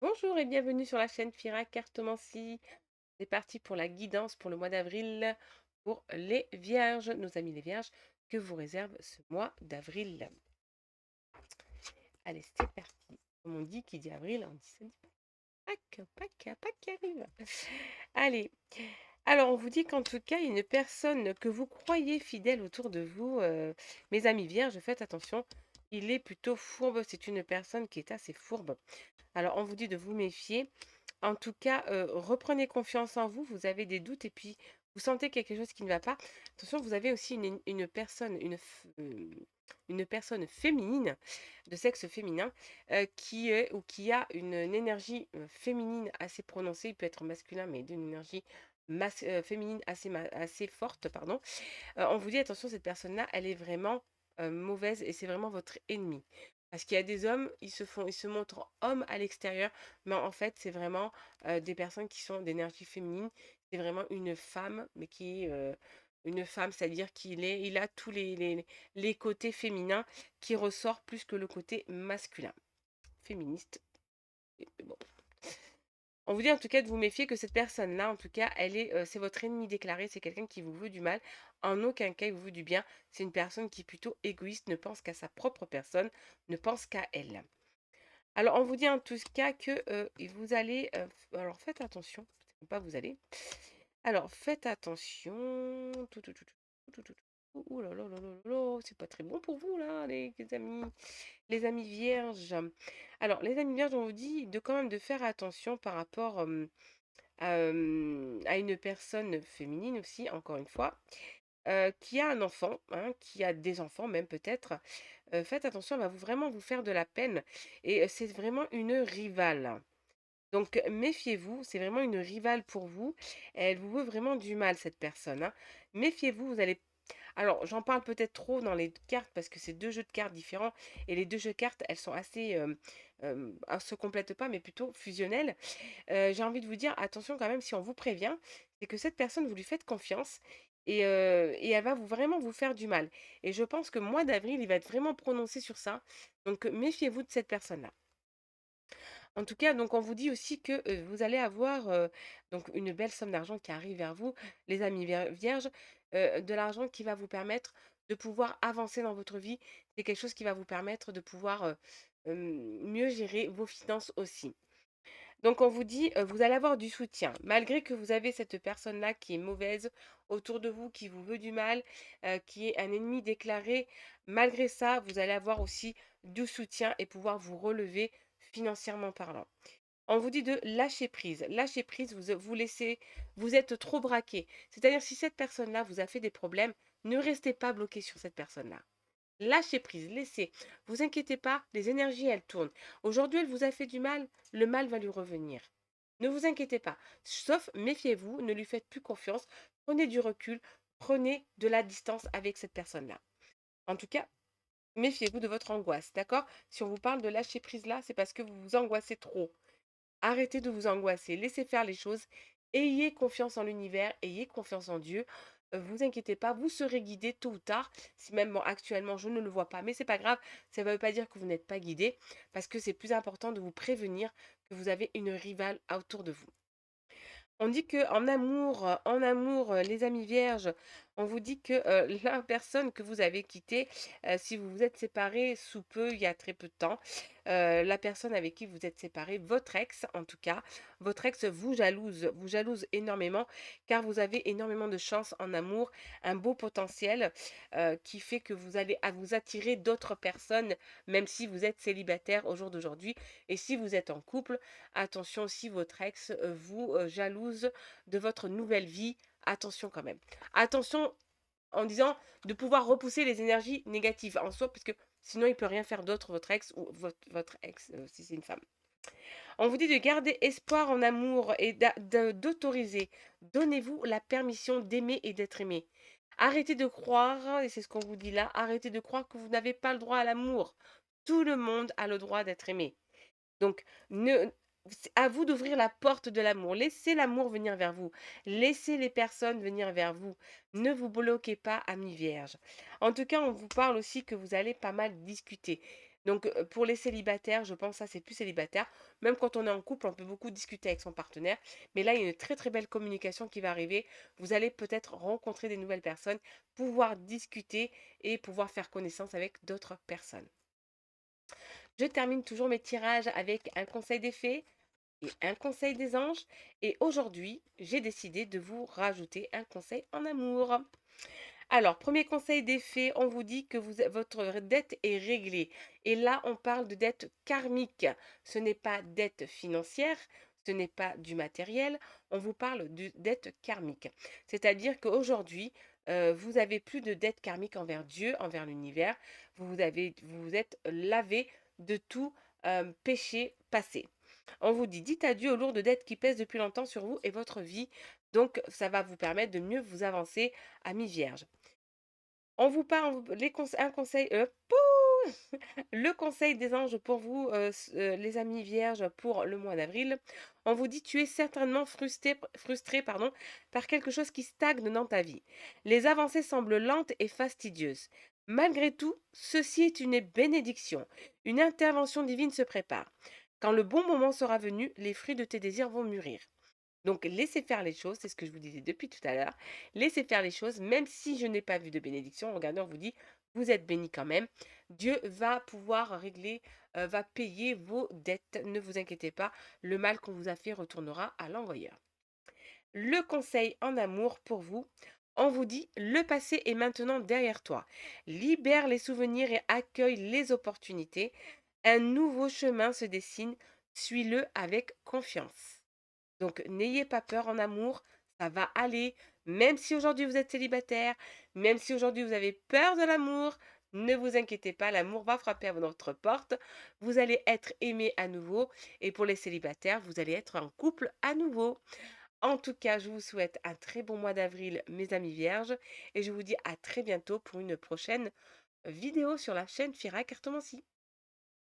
Bonjour et bienvenue sur la chaîne Fira Cartomancie. C'est parti pour la guidance pour le mois d'avril pour les vierges, nos amis les vierges, que vous réserve ce mois d'avril. Allez, c'est parti. Comme on dit, qui dit avril, on dit ça dit Pâques, Pâques, Pâques qui arrive. Allez, alors on vous dit qu'en tout cas, il y a une personne que vous croyez fidèle autour de vous, mes amis vierges, faites attention. Il est plutôt fourbe, c'est une personne qui est assez fourbe. Alors on vous dit de vous méfier. En tout cas, reprenez confiance en vous, vous avez des doutes et puis vous sentez quelque chose qui ne va pas. Attention, vous avez aussi une personne, une personne féminine, de sexe féminin, qui est ou qui a une énergie féminine assez prononcée. Il peut être masculin, mais d'une énergie féminine assez forte, pardon. On vous dit, attention, cette personne-là, elle est vraiment mauvaise et c'est vraiment votre ennemi. Parce qu'il y a des hommes, ils se montrent hommes à l'extérieur, mais en fait, c'est vraiment des personnes qui sont d'énergie féminine. C'est vraiment une femme, mais qui est une femme, c'est-à-dire il a tous les côtés féminins qui ressortent plus que le côté masculin. Féministe. Bon. On vous dit en tout cas de vous méfier que cette personne-là, en tout cas, c'est votre ennemi déclaré, c'est quelqu'un qui vous veut du mal. En aucun cas, il vous veut du bien. C'est une personne qui est plutôt égoïste, ne pense qu'à sa propre personne, ne pense qu'à elle. Alors, on vous dit en tout cas que vous allez. Alors, faites attention. C'est pas vous allez. Alors, faites attention. Ouh là là là là là, c'est pas très bon pour vous là, les amis vierges. Alors, les amis vierges, on vous dit de quand même de faire attention par rapport à une personne féminine aussi, encore une fois, qui a un enfant, hein, qui a des enfants même peut-être. Faites attention, elle va vraiment vous faire de la peine et c'est vraiment une rivale. Donc méfiez-vous, c'est vraiment une rivale pour vous. Elle vous veut vraiment du mal, cette personne, hein. Méfiez-vous, vous allez alors, j'en parle peut-être trop dans les cartes parce que c'est deux jeux de cartes différents et les deux jeux de cartes, elles sont assez, elles se complètent pas, mais plutôt fusionnelles. J'ai envie de vous dire, attention quand même, si on vous prévient, c'est que cette personne, vous lui faites confiance et elle va vraiment vous faire du mal. Et je pense que mois d'avril, il va être vraiment prononcé sur ça. Donc, méfiez-vous de cette personne-là. En tout cas, donc on vous dit aussi que vous allez avoir donc une belle somme d'argent qui arrive vers vous, les amis vierges, de l'argent qui va vous permettre de pouvoir avancer dans votre vie. C'est quelque chose qui va vous permettre de pouvoir mieux gérer vos finances aussi. Donc on vous dit, vous allez avoir du soutien. Malgré que vous avez cette personne-là qui est mauvaise autour de vous, qui vous veut du mal, qui est un ennemi déclaré, malgré ça, vous allez avoir aussi du soutien et pouvoir vous relever financièrement parlant. On vous dit de lâcher prise. Lâcher prise, vous laissez, vous êtes trop braqué. C'est-à-dire si cette personne-là vous a fait des problèmes, ne restez pas bloqué sur cette personne-là. Lâchez prise, laissez. Vous inquiétez pas, les énergies, elles tournent. Aujourd'hui, elle vous a fait du mal, le mal va lui revenir. Ne vous inquiétez pas. Sauf, méfiez-vous, ne lui faites plus confiance. Prenez du recul, prenez de la distance avec cette personne-là. En tout cas, méfiez-vous de votre angoisse, d'accord? Si on vous parle de lâcher prise là, c'est parce que vous vous angoissez trop. Arrêtez de vous angoisser, laissez faire les choses, ayez confiance en l'univers, ayez confiance en Dieu. Vous inquiétez pas, vous serez guidé tôt ou tard. Si même bon, actuellement je ne le vois pas, mais c'est pas grave, ça ne veut pas dire que vous n'êtes pas guidé, parce que c'est plus important de vous prévenir que vous avez une rivale autour de vous. On dit que en amour, les amis vierges, on vous dit que la personne que vous avez quittée, si vous vous êtes séparés sous peu, il y a très peu de temps, la personne avec qui vous êtes séparés, votre ex en tout cas, votre ex vous jalouse énormément car vous avez énormément de chance en amour, un beau potentiel qui fait que vous allez à vous attirer d'autres personnes, même si vous êtes célibataire au jour d'aujourd'hui. Et si vous êtes en couple, attention si votre ex vous jalouse de votre nouvelle vie, attention quand même. Attention en disant de pouvoir repousser les énergies négatives en soi, parce que sinon il peut rien faire d'autre, votre ex ou votre ex, si c'est une femme. On vous dit de garder espoir en amour et d'autoriser. Donnez-vous la permission d'aimer et d'être aimé. Arrêtez de croire, et c'est ce qu'on vous dit là, arrêtez de croire que vous n'avez pas le droit à l'amour. Tout le monde a le droit d'être aimé. Donc, ne, c'est à vous d'ouvrir la porte de l'amour. Laissez l'amour venir vers vous. Laissez les personnes venir vers vous. Ne vous bloquez pas, amis vierges. En tout cas, on vous parle aussi que vous allez pas mal discuter. Donc, pour les célibataires, je pense ça c'est plus célibataire. Même quand on est en couple, on peut beaucoup discuter avec son partenaire. Mais là, il y a une très très belle communication qui va arriver. Vous allez peut-être rencontrer des nouvelles personnes, pouvoir discuter et pouvoir faire connaissance avec d'autres personnes. Je termine toujours mes tirages avec un conseil des fées et un conseil des anges. Et aujourd'hui, j'ai décidé de vous rajouter un conseil en amour. Alors, premier conseil des fées, on vous dit que votre dette est réglée. Et là, on parle de dette karmique. Ce n'est pas dette financière, ce n'est pas du matériel, on vous parle de dette karmique. C'est-à-dire qu'aujourd'hui, vous avez plus de dette karmique envers Dieu, envers l'univers. Vous vous êtes lavé de tout péché passé. On vous dit, dites adieu aux lourdes dettes qui pèsent depuis longtemps sur vous et votre vie. Donc, ça va vous permettre de mieux vous avancer, amis vierges. On vous parle un conseil, le conseil des anges pour vous, les amis vierges, pour le mois d'avril. On vous dit: «Tu es certainement frustré, pardon, par quelque chose qui stagne dans ta vie. Les avancées semblent lentes et fastidieuses. Malgré tout, ceci est une bénédiction. Une intervention divine se prépare. Quand le bon moment sera venu, les fruits de tes désirs vont mûrir». Donc laissez faire les choses, c'est ce que je vous disais depuis tout à l'heure. Laissez faire les choses, même si je n'ai pas vu de bénédiction. Regardez, on vous dit, vous êtes bénis quand même. Dieu va pouvoir régler, va payer vos dettes. Ne vous inquiétez pas, le mal qu'on vous a fait retournera à l'envoyeur. Le conseil en amour pour vous, on vous dit, le passé est maintenant derrière toi. Libère les souvenirs et accueille les opportunités. Un nouveau chemin se dessine, suis-le avec confiance. Donc n'ayez pas peur en amour, ça va aller. Même si aujourd'hui vous êtes célibataire, même si aujourd'hui vous avez peur de l'amour, ne vous inquiétez pas, l'amour va frapper à votre porte. Vous allez être aimé à nouveau. Et pour les célibataires, vous allez être en couple à nouveau. En tout cas, je vous souhaite un très bon mois d'avril, mes amis vierges. Et je vous dis à très bientôt pour une prochaine vidéo sur la chaîne Fira Cartomancie.